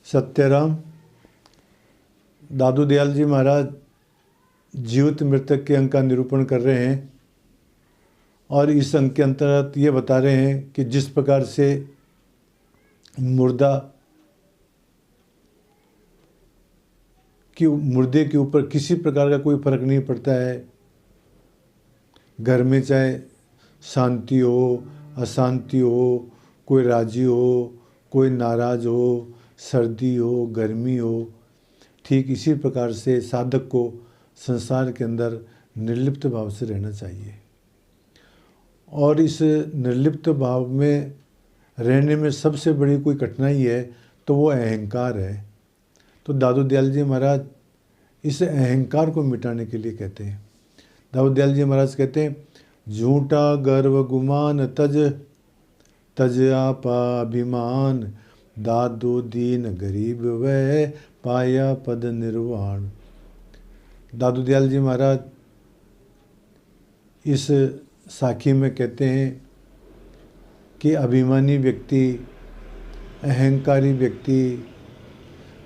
सत्यराम दादू दयाल जी महाराज जीवित मृतक के अंक का निरूपण कर रहे हैं और इस अंक के अंतर्गत ये बता रहे हैं कि जिस प्रकार से मुर्दे के ऊपर किसी प्रकार का कोई फर्क नहीं पड़ता है। घर में चाहे शांति हो, अशांति हो, कोई राजी हो, कोई नाराज हो, सर्दी हो, गर्मी हो, ठीक इसी प्रकार से साधक को संसार के अंदर निर्लिप्त भाव से रहना चाहिए। और इस निर्लिप्त भाव में रहने में सबसे बड़ी कोई कठिनाई है तो वो अहंकार है। तो दादू दयाल जी महाराज इस अहंकार को मिटाने के लिए कहते हैं। दादू दयाल जी महाराज कहते हैं, झूठा गर्व गुमान तज तज आपा अभिमान, दादू दीन गरीब वह पाया पद निर्वाण। दादू दयाल जी महाराज इस साखी में कहते हैं कि अभिमानी व्यक्ति, अहंकारी व्यक्ति,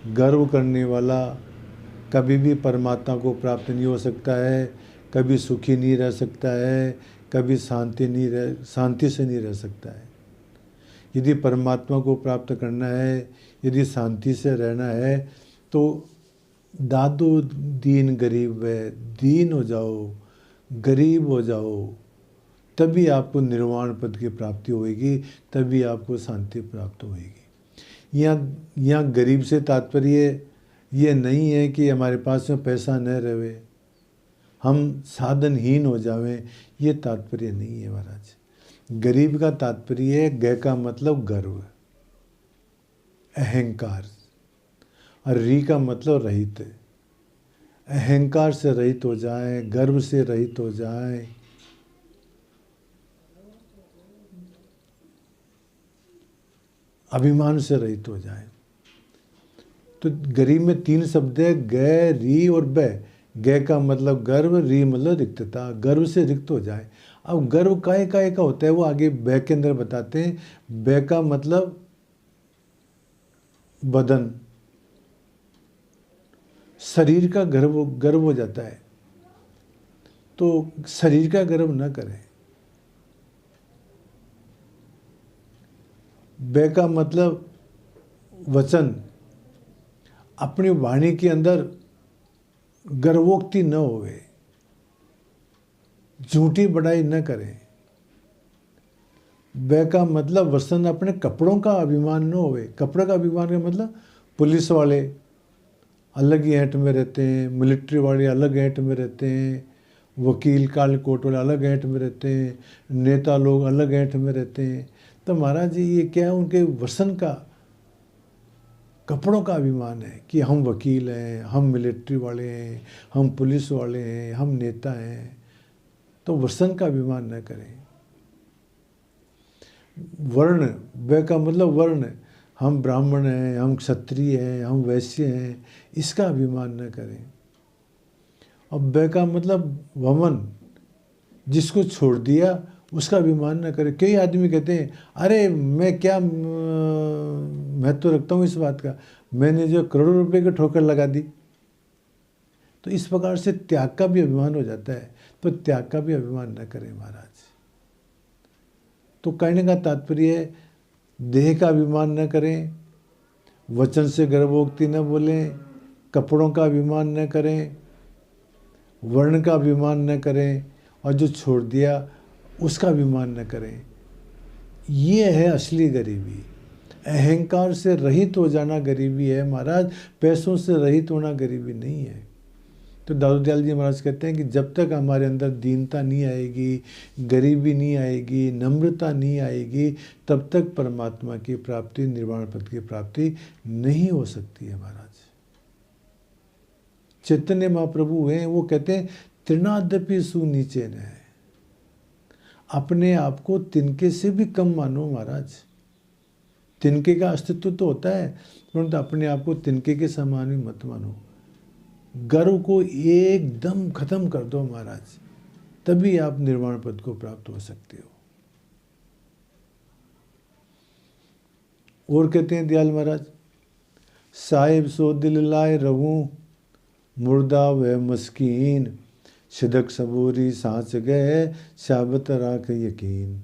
गर्व करने वाला कभी भी परमात्मा को प्राप्त नहीं हो सकता है, कभी सुखी नहीं रह सकता है, कभी शांति से नहीं रह सकता है। यदि परमात्मा को प्राप्त करना है, यदि शांति से रहना है तो दादू दीन गरीब है, दीन हो जाओ, गरीब हो जाओ, तभी आपको निर्वाण पद की प्राप्ति होगी, तभी आपको शांति प्राप्त होगी। यहाँ गरीब से तात्पर्य ये नहीं है कि हमारे पास में पैसा न रहे, हम साधनहीन हो जावें, ये तात्पर्य नहीं है महाराज। गरीब का तात्पर्य है, ग का मतलब गर्व, अहंकार, और री का मतलब रहित। अहंकार से रहित हो जाए, गर्व से रहित हो जाए, अभिमान से रहित हो जाए। तो गरीब में 3 शब्द है, ग, री और ब। ग का मतलब गर्व, री मतलब रिक्तता, गर्व से रिक्त हो जाए। अब गर्व काहे काहे का होता है वो आगे ब के अंदर बताते हैं। ब का मतलब बदन, शरीर का गर्व हो जाता है, तो शरीर का गर्व न करें। ब का मतलब वचन, अपनी वाणी के अंदर गर्वोक्ति न होवे, झूठी बड़ाई न करें। ब का मतलब वसन, अपने कपड़ों का अभिमान न होवे। कपड़े का अभिमान का मतलब पुलिस वाले अलग ही ऐंठ में रहते हैं, मिलिट्री वाले अलग ऐंठ में रहते हैं, वकील काल कोर्ट वाले अलग ऐंठ में रहते हैं, नेता लोग अलग ऐंठ में रहते हैं। तो महाराज जी ये क्या है, उनके वसन का, कपड़ों का अभिमान है कि हम वकील हैं, हम मिलिट्री वाले हैं, हम पुलिस वाले हैं, हम नेता हैं। तो वसन का अभिमान न करें। वर्ण, व का मतलब वर्ण, हम ब्राह्मण हैं, हम क्षत्रिय हैं, हम वैश्य हैं, इसका अभिमान न करें। और ब का मतलब वमन, जिसको छोड़ दिया उसका अभिमान न करें। कई आदमी कहते हैं, अरे मैं क्या महत्व रखता हूँ इस बात का, मैंने जो करोड़ों रुपए की ठोकर लगा दी। तो इस प्रकार से त्याग का भी अभिमान हो जाता है। तो त्याग का भी अभिमान न करें महाराज। तो कहने का तात्पर्य है, देह का अभिमान न करें, वचन से गर्भोक्ति न बोलें, कपड़ों का अभिमान न करें, वर्ण का अभिमान न करें, और जो छोड़ दिया उसका अभिमान न करें। ये है असली गरीबी। अहंकार से रहित हो जाना गरीबी है महाराज, पैसों से रहित होना गरीबी नहीं है। तो दादू दयाल जी महाराज कहते हैं कि जब तक हमारे अंदर दीनता नहीं आएगी, गरीबी नहीं आएगी, नम्रता नहीं आएगी, तब तक परमात्मा की प्राप्ति, निर्वाण पद की प्राप्ति नहीं हो सकती है महाराज। चैतन्य महाप्रभु हैं, वो कहते हैं, तृणादपि सुनीचे न है। अपने आप को तिनके से भी कम मानो महाराज। तिनके का अस्तित्व तो होता है, परंतु अपने आप को तिनके के समान भी मत मानो। गर्व को एकदम खत्म कर दो महाराज, तभी आप निर्वाण पद को प्राप्त हो सकते हो। और कहते हैं दयाल महाराज, साहिब सो दिल लाए रहूं, मुर्दा व मस्कीन, सिदक सबूरी सांच गए, शाबत राख यकीन।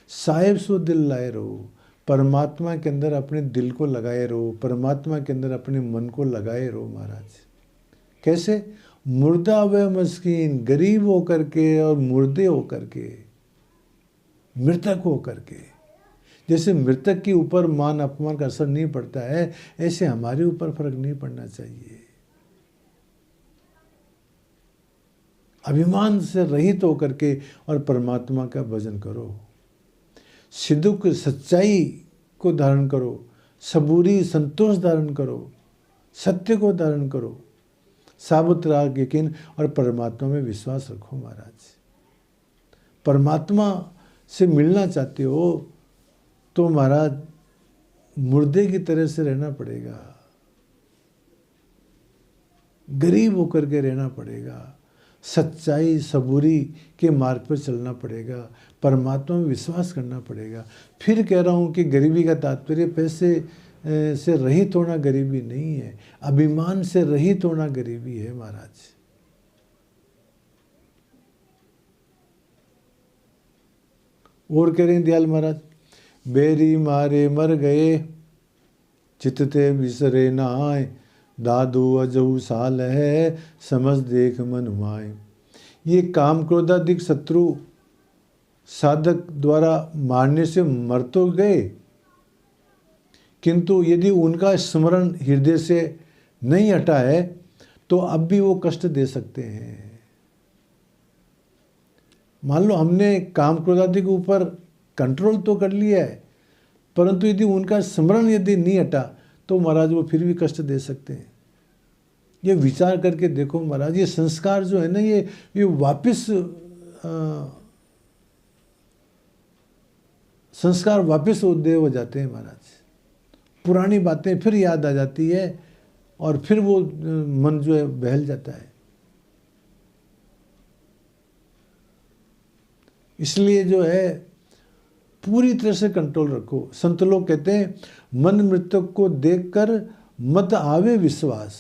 साहिब सो दिल लाए रहो, परमात्मा के अंदर अपने दिल को लगाए रहो, परमात्मा के अंदर अपने मन को लगाए रहो महाराज। कैसे? मुर्दा व मस्कीन, गरीब होकर के और मुर्दे होकर के, मृतक होकर के। जैसे मृतक के ऊपर मान अपमान का असर नहीं पड़ता है, ऐसे हमारे ऊपर फर्क नहीं पड़ना चाहिए। अभिमान से रहित होकर के और परमात्मा का भजन करो, सिदुक सच्चाई को धारण करो, सबूरी संतोष धारण करो, सत्य को धारण करो, साबुत राग यकीन, और परमात्मा में विश्वास रखो महाराज। परमात्मा से मिलना चाहते हो तो महाराज मुर्दे की तरह से रहना पड़ेगा, गरीब होकर के रहना पड़ेगा, सच्चाई सबूरी के मार्ग पर चलना पड़ेगा, परमात्मा में विश्वास करना पड़ेगा। फिर कह रहा हूँ कि गरीबी का तात्पर्य पैसे से रहित होना गरीबी नहीं है, अभिमान से रहित होना गरीबी है महाराज। और कह रहे हैं दयाल महाराज, बेरी मारे मर गए, चितते बिसरे न आए, दादू अजहू साल है, समझ देख मन माए। ये काम क्रोधाधिक शत्रु साधक द्वारा मारने से मर तो गए, किंतु यदि उनका स्मरण हृदय से नहीं हटा है तो अब भी वो कष्ट दे सकते हैं। मान लो हमने काम क्रोधादि के ऊपर कंट्रोल तो कर लिया है, परंतु यदि उनका स्मरण यदि नहीं हटा तो महाराज वो फिर भी कष्ट दे सकते हैं। ये विचार करके देखो महाराज, ये संस्कार जो है ना, ये वापस संस्कार वापस उदय हो जाते हैं महाराज। पुरानी बातें फिर याद आ जाती है और फिर वो मन जो है बहल जाता है। इसलिए जो है पूरी तरह से कंट्रोल रखो। संत लोग कहते हैं मन मृतक को देखकर मत आवे विश्वास।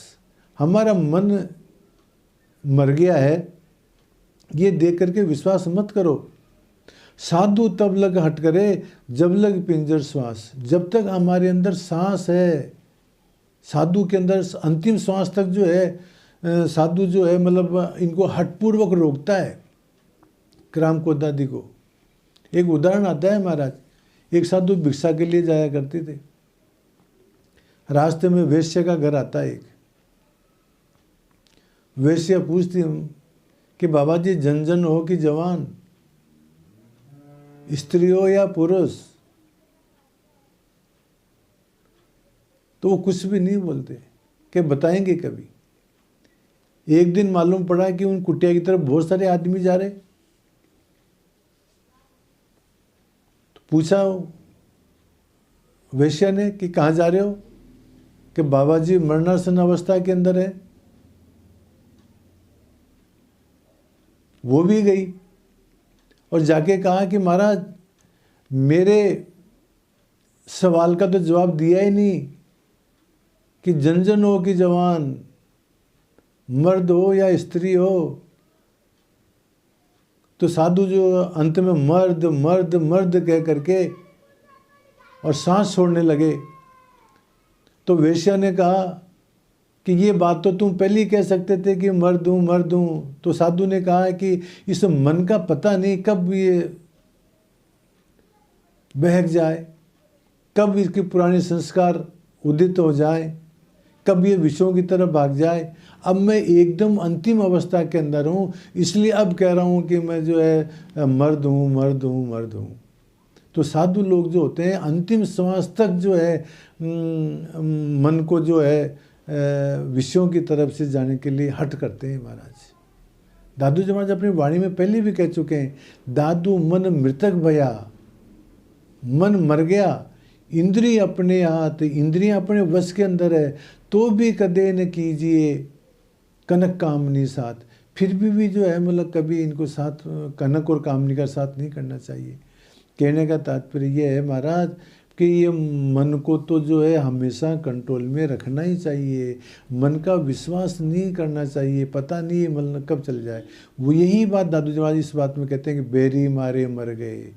हमारा मन मर गया है ये देख करके विश्वास मत करो। साधु तब लग हट करे जब लग पिंजर श्वास। जब तक हमारे अंदर सांस है, साधु के अंदर अंतिम श्वास तक जो है साधु जो है मतलब इनको हठपूर्वक रोकता है क्राम क्रोधादि को। एक उदाहरण आता है महाराज, एक साधु भिक्षा के लिए जाया करते थे। रास्ते में वैश्य का घर आता है। एक वैश्य पूछती कि बाबा जी जन जन हो कि जवान, स्त्री हो या पुरुष? तो वो कुछ भी नहीं बोलते कि बताएंगे कभी। एक दिन मालूम पड़ा कि उन कुटिया की तरफ बहुत सारे आदमी जा रहे। तो पूछा वैश्य ने कि कहाँ जा रहे हो? कि बाबा जी मरणासन अवस्था के अंदर है। वो भी गई और जाके कहा कि महाराज मेरे सवाल का तो जवाब दिया ही नहीं कि जन जन हो कि जवान, मर्द हो या स्त्री हो। तो साधु जो अंत में मर्द मर्द मर्द कह करके और सांस छोड़ने लगे। तो वेश्या ने कहा कि ये बात तो तुम पहले ही कह सकते थे कि मर्द हूँ मर्द हूँ। तो साधु ने कहा कि इस मन का पता नहीं कब ये बहक जाए, कब इसके पुराने संस्कार उदित हो जाए, कब ये विषयों की तरफ भाग जाए। अब मैं एकदम अंतिम अवस्था के अंदर हूँ, इसलिए अब कह रहा हूँ कि मैं जो है मर्द हूँ मर्द हूँ मर्द हूँ। तो साधु लोग जो होते हैं अंतिम श्वास तक जो है मन को जो है विषयों की तरफ से जाने के लिए हट करते हैं महाराज। दादू जी महाराज अपनी वाणी में पहले भी कह चुके हैं, दादू मन मृतक भया, मन मर गया, इंद्रिय अपने हाथ, इंद्रियां अपने वश के अंदर है, तो भी कदे न कीजिए कनक कामनी साथ। फिर भी जो है मतलब कभी इनको साथ कनक और कामनी का साथ नहीं करना चाहिए। कहने का तात्पर्य ये है महाराज, कि ये मन को तो जो है हमेशा कंट्रोल में रखना ही चाहिए, मन का विश्वास नहीं करना चाहिए, पता नहीं ये मन कब चल जाए। वो यही बात दादू जी महाराज इस बात में कहते हैं कि बेरी मारे मर गए।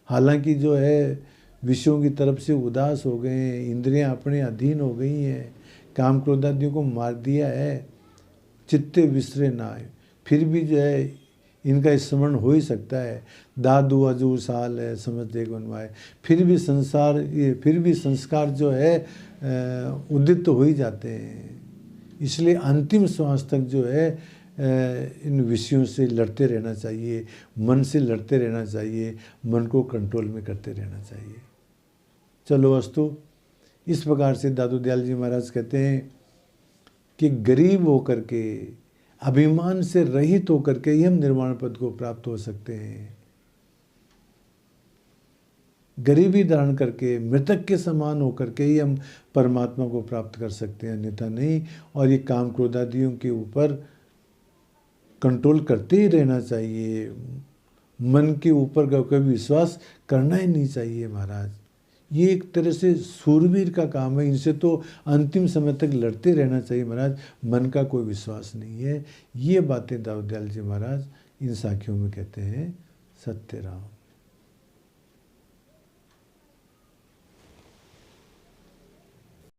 हालांकि जो है विषयों की तरफ से उदास हो गए हैं, इंद्रियां अपने अधीन हो गई हैं, काम क्रोधादियों को मार दिया है, चित्ते विसरे ना आए, फिर भी जो है इनका स्मरण हो ही सकता है। दादू अजू साल है समझ देख बनवाए, फिर भी संस्कार जो है उदित तो हो ही जाते हैं। इसलिए अंतिम श्वास तक जो है इन विषयों से लड़ते रहना चाहिए, मन से लड़ते रहना चाहिए, मन को कंट्रोल में करते रहना चाहिए। चलो अस्तु, इस प्रकार से दादू दयाल जी महाराज कहते हैं कि गरीब होकर के, अभिमान से रहित होकर के ही हम निर्वाण पद को प्राप्त हो सकते हैं। गरीबी धारण करके, मृतक के समान होकर के ही हम परमात्मा को प्राप्त कर सकते हैं, अन्यथा नहीं। और ये काम क्रोधादियों के ऊपर कंट्रोल करते ही रहना चाहिए, मन के ऊपर कभी विश्वास करना ही नहीं चाहिए महाराज। ये एक तरह से सूरवीर का काम है, इनसे तो अंतिम समय तक लड़ते रहना चाहिए महाराज, मन का कोई विश्वास नहीं है। ये बातें दाऊद दयाल जी महाराज इन साखियों में कहते हैं। सत्य राम।